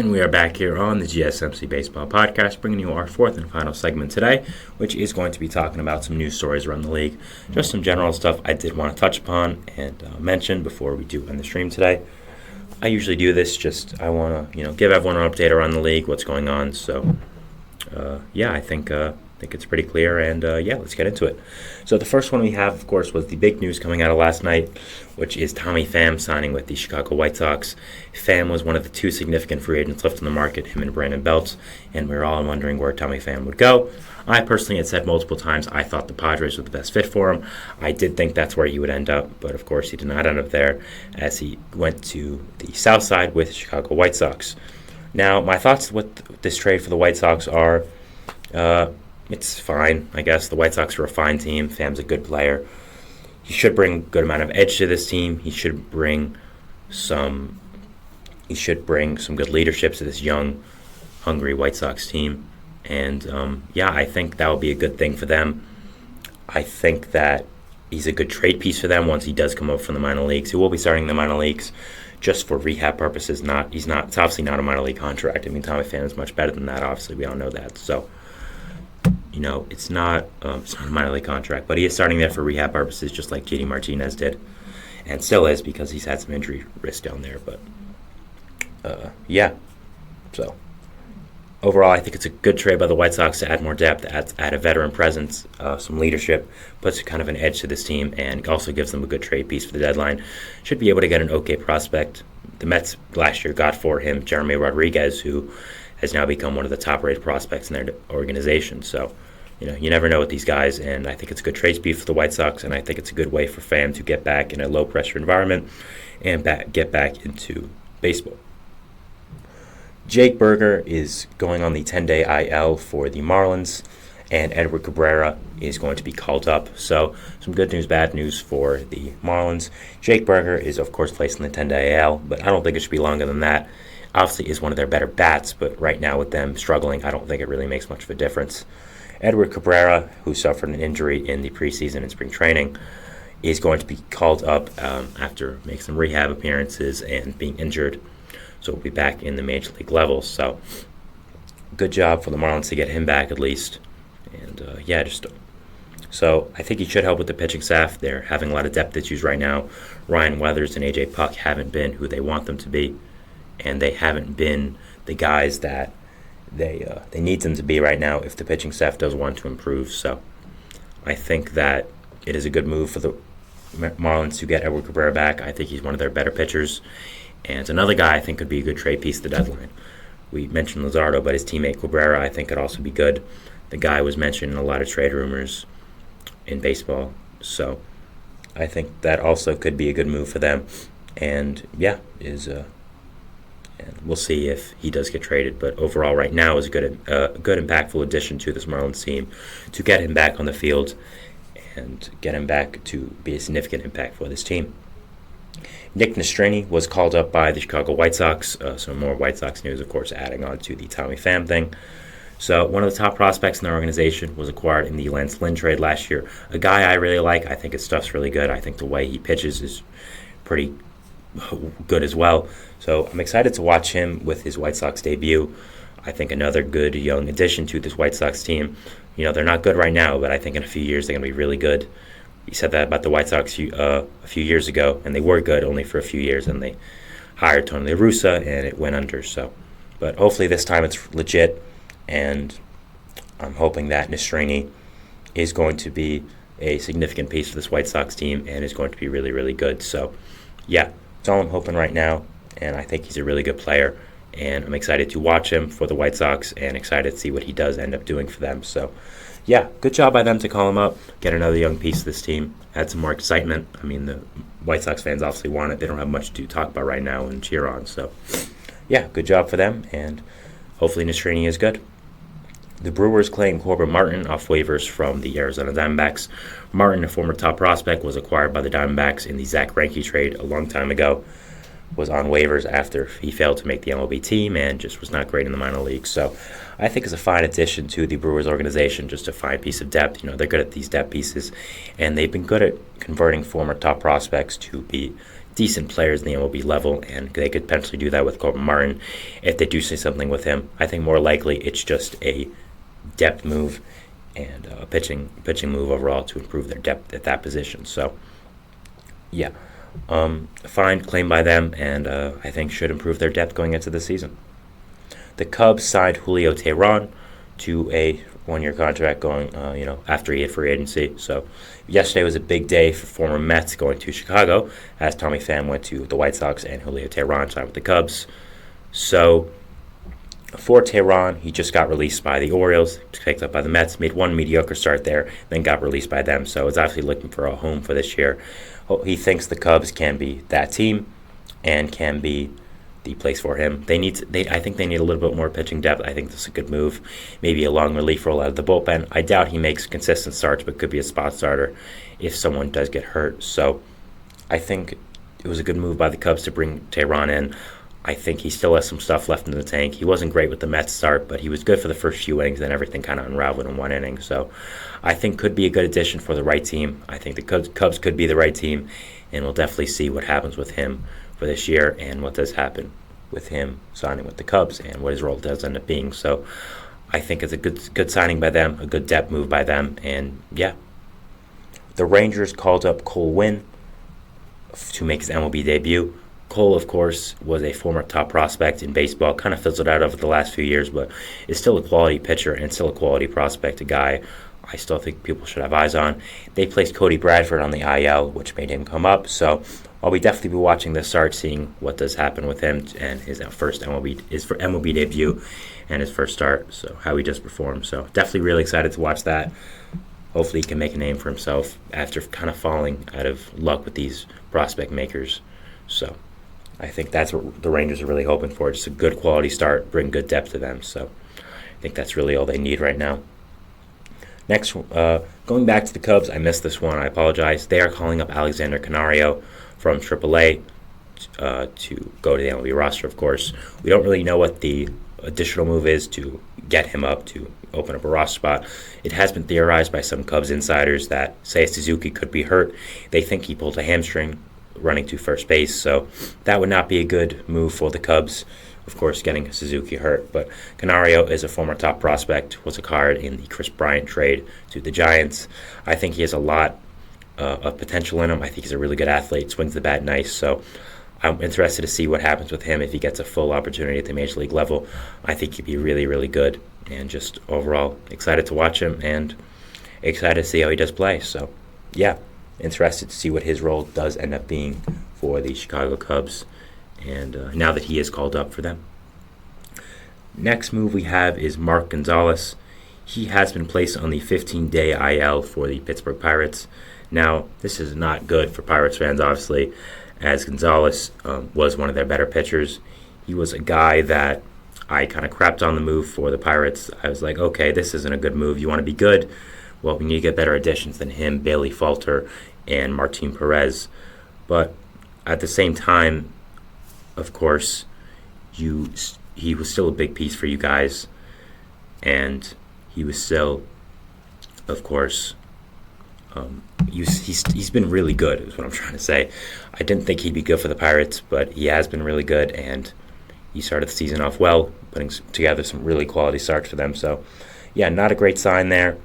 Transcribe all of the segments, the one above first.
And we are back here on the GSMC Baseball Podcast, bringing you our fourth and final segment today, which is going to be talking about some news stories around the league. Just some general stuff I did want to touch upon and mention before we do end the stream today. I usually do this, I want to give everyone an update around the league, what's going on. So, I think it's pretty clear, and let's get into it. So the first one we have, of course, was the big news coming out of last night, which is Tommy Pham signing with the Chicago White Sox. Pham was one of the two significant free agents left on the market, him and Brandon Belts, and we were all wondering where Tommy Pham would go. I personally had said multiple times I thought the Padres were the best fit for him. I did think that's where he would end up, but of course he did not end up there, as he went to the South Side with the Chicago White Sox. Now, my thoughts with this trade for the White Sox are, it's fine, I guess. The White Sox are a fine team. Pham's a good player. He should bring a good amount of edge to this team. He should bring some good leadership to this young, hungry White Sox team. And I think that will be a good thing for them. I think that he's a good trade piece for them once he does come up from the minor leagues. He will be starting in the minor leagues just for rehab purposes. It's obviously not a minor league contract. I mean, Tommy Pham is much better than that. Obviously, we all know that. So, it's not a minor league contract, but he is starting there for rehab purposes, just like JD Martinez did, and still is because he's had some injury risk down there. But so overall, I think it's a good trade by the White Sox to add more depth, add a veteran presence, some leadership, puts kind of an edge to this team, and also gives them a good trade piece for the deadline. Should be able to get an okay prospect. The Mets last year got for him Jeremy Rodriguez, who has now become one of the top-rated prospects in their organization. So, you never know with these guys, and I think it's a good trade piece for the White Sox, and I think it's a good way for Pham to get back in a low-pressure environment and get back into baseball. Jake Berger is going on the 10-day IL for the Marlins, and Edward Cabrera is going to be called up. So some good news, bad news for the Marlins. Jake Berger is, of course, placed in the 10-day IL, but I don't think it should be longer than that. Obviously is one of their better bats, but right now with them struggling, I don't think it really makes much of a difference. Edward Cabrera, who suffered an injury in the preseason and spring training, is going to be called up after making some rehab appearances and being injured. So we'll be back in the major league levels. So good job for the Marlins to get him back at least. And so I think he should help with the pitching staff. They're having a lot of depth issues right now. Ryan Weathers and AJ Puck haven't been who they want them to be, and they haven't been the guys that they need them to be right now if the pitching staff does want to improve. So I think that it is a good move for the Marlins to get Edward Cabrera back. I think he's one of their better pitchers, and another guy I think could be a good trade piece at the deadline. We mentioned Luzardo, but his teammate Cabrera I think could also be good. The guy was mentioned in a lot of trade rumors in baseball, so I think that also could be a good move for them. And and we'll see if he does get traded. But overall, right now is a good, impactful addition to this Marlins team to get him back on the field and get him back to be a significant impact for this team. Nick Nastrini was called up by the Chicago White Sox. Some more White Sox news, of course, adding on to the Tommy Pham thing. So one of the top prospects in their organization was acquired in the Lance Lynn trade last year. A guy I really like. I think his stuff's really good. I think the way he pitches is pretty good as well. So I'm excited to watch him with his White Sox debut. I think another good young addition to this White Sox team. They're not good right now, but I think in a few years they're going to be really good. We said that about the White Sox a few years ago, and they were good only for a few years, and they hired Tony La Russa, and it went under. So, but hopefully this time it's legit, and I'm hoping that Nastrini is going to be a significant piece of this White Sox team and is going to be really, really good. So, that's all I'm hoping right now, and I think he's a really good player, and I'm excited to watch him for the White Sox and excited to see what he does end up doing for them. So, good job by them to call him up, get another young piece of this team, add some more excitement. I mean, the White Sox fans obviously want it. They don't have much to talk about right now and cheer on. So, good job for them, and hopefully Nastrini is good. The Brewers claim Corbin Martin off waivers from the Arizona Diamondbacks. Martin, a former top prospect, was acquired by the Diamondbacks in the Zach Greinke trade a long time ago. Was on waivers after he failed to make the MLB team and just was not great in the minor leagues. So I think it's a fine addition to the Brewers organization, just a fine piece of depth. They're good at these depth pieces, and they've been good at converting former top prospects to be decent players in the MLB level, and they could potentially do that with Corbin Martin if they do say something with him. I think more likely it's just a depth move and a pitching move overall to improve their depth at that position. So, yeah, fine claim by them, and I think should improve their depth going into the season. The Cubs signed Julio Teheran to a one-year contract going, after he hit free agency. So yesterday was a big day for former Mets going to Chicago, as Tommy Pham went to the White Sox and Julio Teheran signed with the Cubs. So for Teheran, he just got released by the Orioles, picked up by the Mets, made one mediocre start there, then got released by them. So he's obviously looking for a home for this year. He thinks the Cubs can be that team and can be the place for him. I think they need a little bit more pitching depth. I think this is a good move. Maybe a long relief role out of the bullpen. I doubt he makes consistent starts, but could be a spot starter if someone does get hurt. So I think it was a good move by the Cubs to bring Teheran in. I think he still has some stuff left in the tank. He wasn't great with the Mets start, but he was good for the first few innings, then everything kind of unraveled in one inning. So I think could be a good addition for the right team. I think the Cubs could be the right team, and we'll definitely see what happens with him for this year and what does happen with him signing with the Cubs and what his role does end up being. So I think it's a good signing by them, a good depth move by them, and yeah. The Rangers called up Cole Winn to make his MLB debut. Cole, of course, was a former top prospect in baseball, kind of fizzled out over the last few years, but is still a quality pitcher and still a quality prospect, a guy I still think people should have eyes on. They placed Cody Bradford on the IL, which made him come up, so I'll definitely be watching this start, seeing what does happen with him and his MLB debut and his first start, so how he just performed. So definitely really excited to watch that. Hopefully he can make a name for himself after kind of falling out of luck with these prospect makers. So I think that's what the Rangers are really hoping for, just a good quality start, bring good depth to them. So I think that's really all they need right now. Next, going back to the Cubs, I missed this one. I apologize. They are calling up Alexander Canario from AAA to go to the MLB roster, of course. We don't really know what the additional move is to get him up to open up a roster spot. It has been theorized by some Cubs insiders that Seiya Suzuki could be hurt. They think he pulled a hamstring running to first base, so that would not be a good move for the Cubs. Of course, getting Suzuki hurt, but Canario is a former top prospect, was a card in the Chris Bryant trade to the Giants. I think he has a lot of potential in him. I think he's a really good athlete, swings the bat nice, so I'm interested to see what happens with him if he gets a full opportunity at the Major League level. I think he'd be really, really good, and just overall excited to watch him and excited to see how he does play. So, yeah, interested to see what his role does end up being for the Chicago Cubs, and now that he is called up for them. Next move we have is Mark Gonzalez. He has been placed on the 15-day IL for the Pittsburgh Pirates. Now, this is not good for Pirates fans, obviously, as Gonzalez was one of their better pitchers. He was a guy that I kind of crapped on the move for the Pirates. I was like, okay, this isn't a good move. You want to be good? Well, we need to get better additions than him, Bailey Falter, and Martin Perez. But at the same time, of course, he was still a big piece for you guys, and he was still, of course, he's been really good, is what I'm trying to say. I didn't think he'd be good for the Pirates, but he has been really good, and he started the season off well, putting together some really quality starts for them. So, yeah, not a great sign there.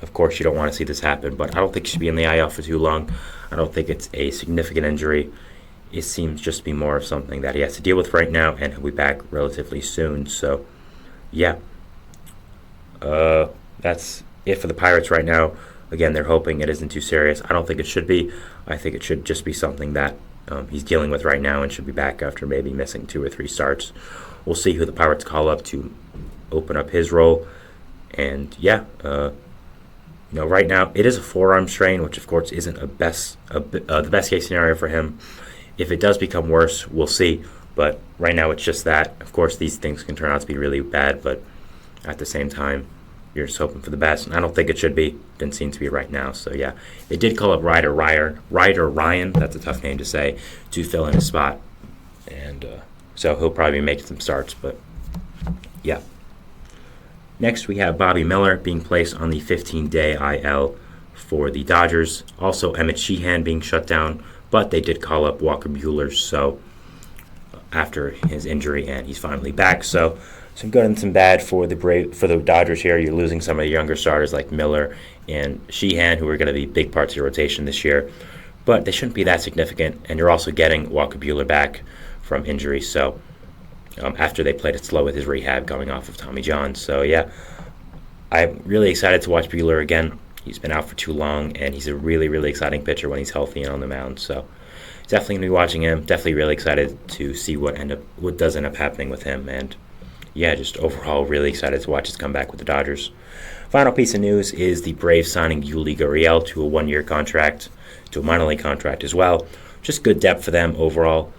Of course, you don't want to see this happen, but I don't think he should be in the IL for too long. I don't think it's a significant injury. It seems just to be more of something that he has to deal with right now, and he'll be back relatively soon. So, yeah. That's it for the Pirates right now. Again, they're hoping it isn't too serious. I don't think it should be. I think it should just be something that he's dealing with right now and should be back after maybe missing 2 or 3 starts. We'll see who the Pirates call up to open up his role. And, yeah, right now it is a forearm strain, which, of course, isn't the best-case scenario for him. If it does become worse, we'll see. But right now it's just that. Of course, these things can turn out to be really bad, but at the same time, you're just hoping for the best. And I don't think it should be. Didn't seem to be right now. So, yeah. They did call up Ryder Ryan, that's a tough name to say, to fill in his spot. And so he'll probably be making some starts. But, yeah. Next, we have Bobby Miller being placed on the 15-day IL for the Dodgers. Also, Emmett Sheehan being shut down but they did call up Walker Buehler, so after his injury, and he's finally back. So some good and some bad for the Dodgers here. You're losing some of the younger starters like Miller and Sheehan, who are going to be big parts of your rotation this year, but they shouldn't be that significant. And you're also getting Walker Buehler back from injury, so after they played it slow with his rehab going off of Tommy John. So yeah, I'm really excited to watch Buehler again. He's been out for too long, and he's a really, really exciting pitcher when he's healthy and on the mound. So definitely going to be watching him. Definitely really excited to see what does end up happening with him. And yeah, just overall really excited to watch his comeback with the Dodgers. Final piece of news is the Braves signing Yuli Gurriel to a one-year contract, to a minor league contract as well. Just good depth for them overall.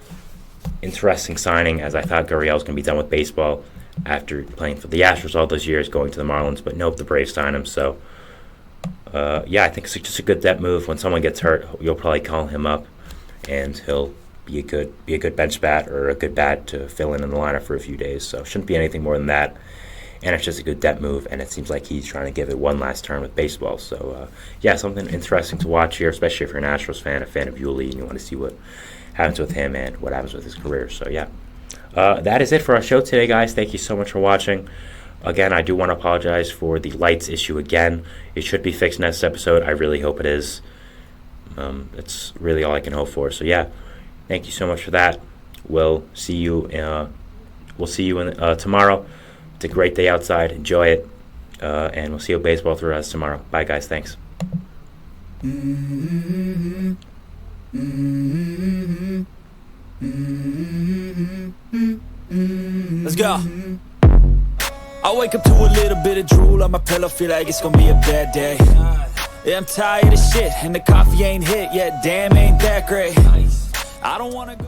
Interesting signing, as I thought Gurriel was going to be done with baseball after playing for the Astros all those years, going to the Marlins, but nope, the Braves signed him. So yeah, I think it's just a good depth move. When someone gets hurt, you'll probably call him up, and he'll be a good bench bat or a good bat to fill in the lineup for a few days. So shouldn't be anything more than that. And it's just a good depth move, and it seems like he's trying to give it one last turn with baseball. So yeah, something interesting to watch here, especially if you're an Astros fan, a fan of Yuli, and you want to see what happens with him and what happens with his career. So yeah, that is it for our show today, guys. Thank you so much for watching. Again, I do want to apologize for the lights issue again. It should be fixed next episode. I really hope it is. It's really all I can hope for. So yeah, thank you so much for that. We'll see you. Tomorrow. It's a great day outside. Enjoy it, and we'll see you at baseball through us tomorrow. Bye, guys. Thanks. Let's go. I wake up to a little bit of drool on my pillow, feel like it's gonna be a bad day. Yeah, I'm tired of shit, and the coffee ain't hit yet, damn, ain't that great. I don't wanna go